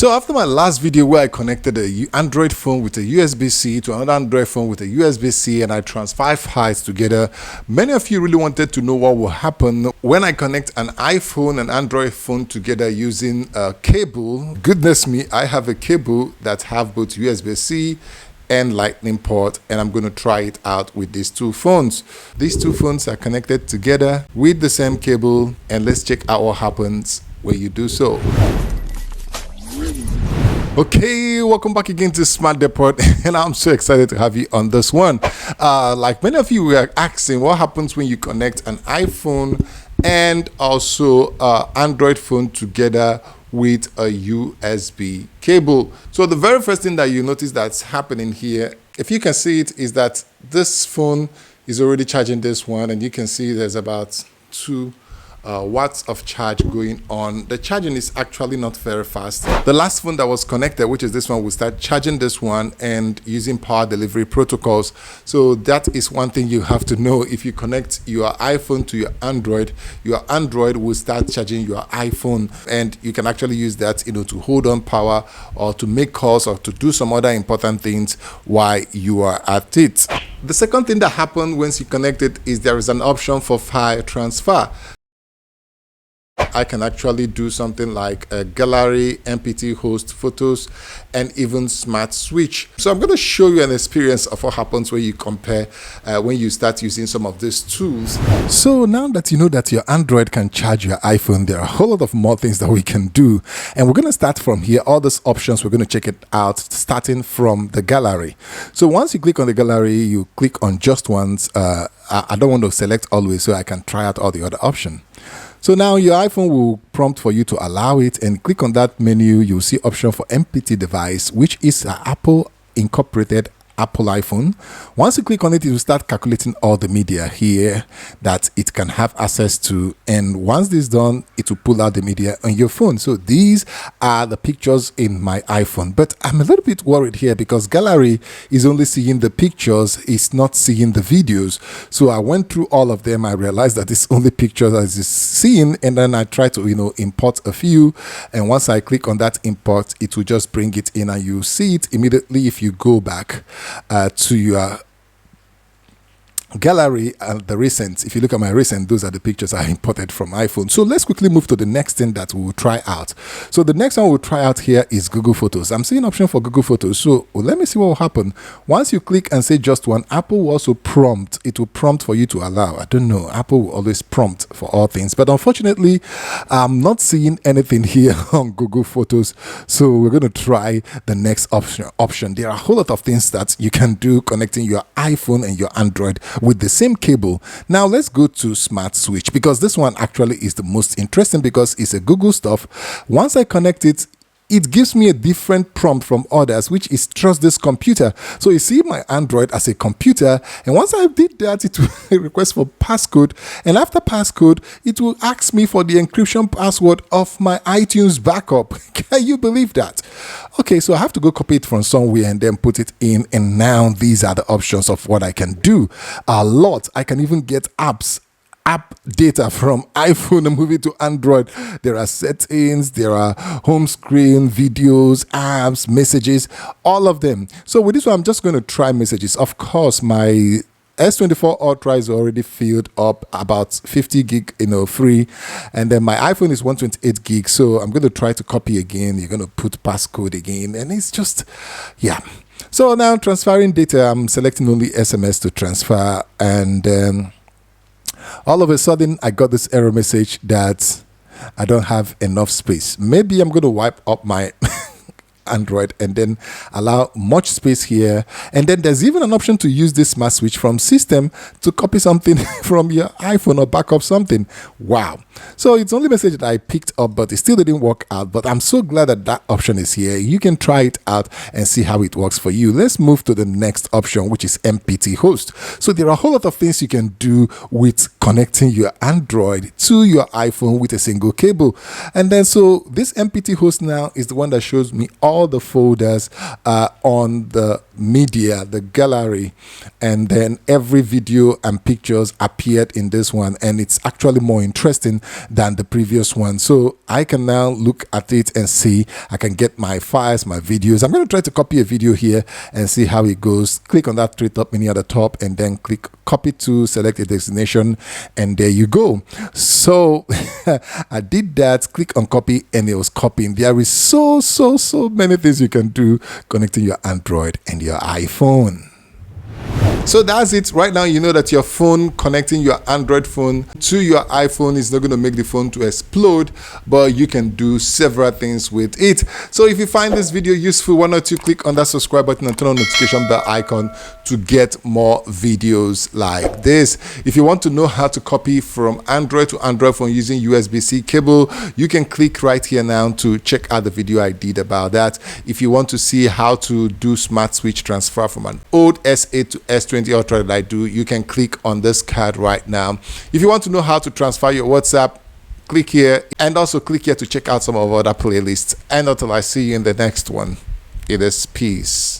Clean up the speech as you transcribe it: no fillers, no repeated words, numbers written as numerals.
So after my last video where I connected a Android phone with a USB-C to another Android phone with a USB-C and I transfer files together, many of you really wanted to know what will happen when I connect an iPhone and Android phone together using a cable. Goodness me, I have a cable that have both USB-C and Lightning port, and I'm going to try it out with these two phones. These two phones are connected together with the same cable, and let's check out what happens when you do so. Okay, welcome back again to Smart Depot, and I'm so excited to have you on this one. Like many of you were asking, what happens when you connect an iPhone and also Android phone together with a USB cable? So the very first thing that you notice that's happening here, if you can see it, is that this phone is already charging this one, and you can see there's about 2 watts of charge going on. The charging is actually not very fast. The last phone that was connected, which is this one, will start charging this one and using power delivery protocols. So that is one thing you have to know. If you connect your iPhone to your Android will start charging your iPhone, and you can actually use that, to hold on power or to make calls or to do some other important things while you are at it. The second thing that happens once you connect it is there is an option for file transfer. I can actually do something like a gallery, MPT host, photos, and even smart switch. So I'm going to show you an experience of what happens when you compare, when you start using some of these tools. So now that you know that your Android can charge your iPhone, there are a whole lot of more things that we can do. And we're going to start from here. All these options, we're going to check it out, starting from the gallery. So once you click on the gallery, you click on just once. I don't want to select always, so I can try out all the other options. So now your iPhone will prompt for you to allow it, and click on that menu. You'll see option for MPT device, which is an Apple incorporated Apple iPhone. Once you click on it, it will start calculating all the media here that it can have access to, and once this is done, it will pull out the media on your phone. So these are the pictures in my iPhone, but I'm a little bit worried here because gallery is only seeing the pictures, it's not seeing the videos. So I went through all of them. I realized that it's only pictures as it's seeing, and then I try to import a few, and once I click on that import, it will just bring it in, and you see it immediately if you go back to your gallery and the recent. If you look at my recent, those are the pictures I imported from iPhone. So let's quickly move to the next thing that we will try out. So the next one we'll try out here is Google Photos. I'm seeing option for Google Photos. So let me see what will happen. Once you click and say just one, Apple will also prompt. It will prompt for you to allow. I don't know. Apple will always prompt for all things. But unfortunately, I'm not seeing anything here on Google Photos. So we're going to try the next option. There are a whole lot of things that you can do connecting your iPhone and your Android with the same cable. Now let's go to Smart Switch, because this one actually is the most interesting because it's a Google stuff. Once I connect it, it gives me a different prompt from others, which is trust this computer. So you see my Android as a computer, and once I did that, it will request for passcode, and after passcode, it will ask me for the encryption password of my iTunes backup. Can you believe that? Okay, so I have to go copy it from somewhere and then put it in, and now these are the options of what I can do. A lot. I can even get app data from iPhone and move it to Android. There are settings, there are home screen, videos, apps, messages, all of them. So with this one, I'm just going to try messages. Of course, my S24 Ultra is already filled up, about 50 gig, free, and then my iPhone is 128 gig. So I'm going to try to copy again. You're going to put passcode again, and it's just, yeah. So now transferring data, I'm selecting only SMS to transfer, and all of a sudden, I got this error message that I don't have enough space. Maybe I'm going to wipe up my Android and then allow much space here. And then there's even an option to use this smart switch from system to copy something from your iPhone or back up something. Wow. So it's only message that I picked up, but it still didn't work out. But I'm so glad that that option is here. You can try it out and see how it works for you. Let's move to the next option, which is MPT host. So there are a whole lot of things you can do with connecting your Android to your iPhone with a single cable. And then so this MPT host now is the one that shows me all the folders on the media, the gallery, and then every video and pictures appeared in this one, and it's actually more interesting than the previous one. So I can now look at it and see, I can get my files, my videos. I'm going to try to copy a video here and see how it goes. Click on that three top menu at the top and then click copy to, select a destination, and there you go. So I did that, click on copy, and it was copying. There is so many things you can do connecting your Android and your iPhone. So that's it. Right now, you know that your phone, connecting your Android phone to your iPhone, is not going to make the phone to explode, but you can do several things with it. So if you find this video useful, why not you click on that subscribe button and turn on the notification bell icon to get more videos like this. If you want to know how to copy from Android to Android phone using USB-C cable, you can click right here now to check out the video I did about that. If you want to see how to do smart switch transfer from an old S8 to S20 Ultra that I do, you can click on this card right now. If you want to know how to transfer your WhatsApp, click here, and also click here to check out some of our other playlists. And until I see you in the next one, it is peace.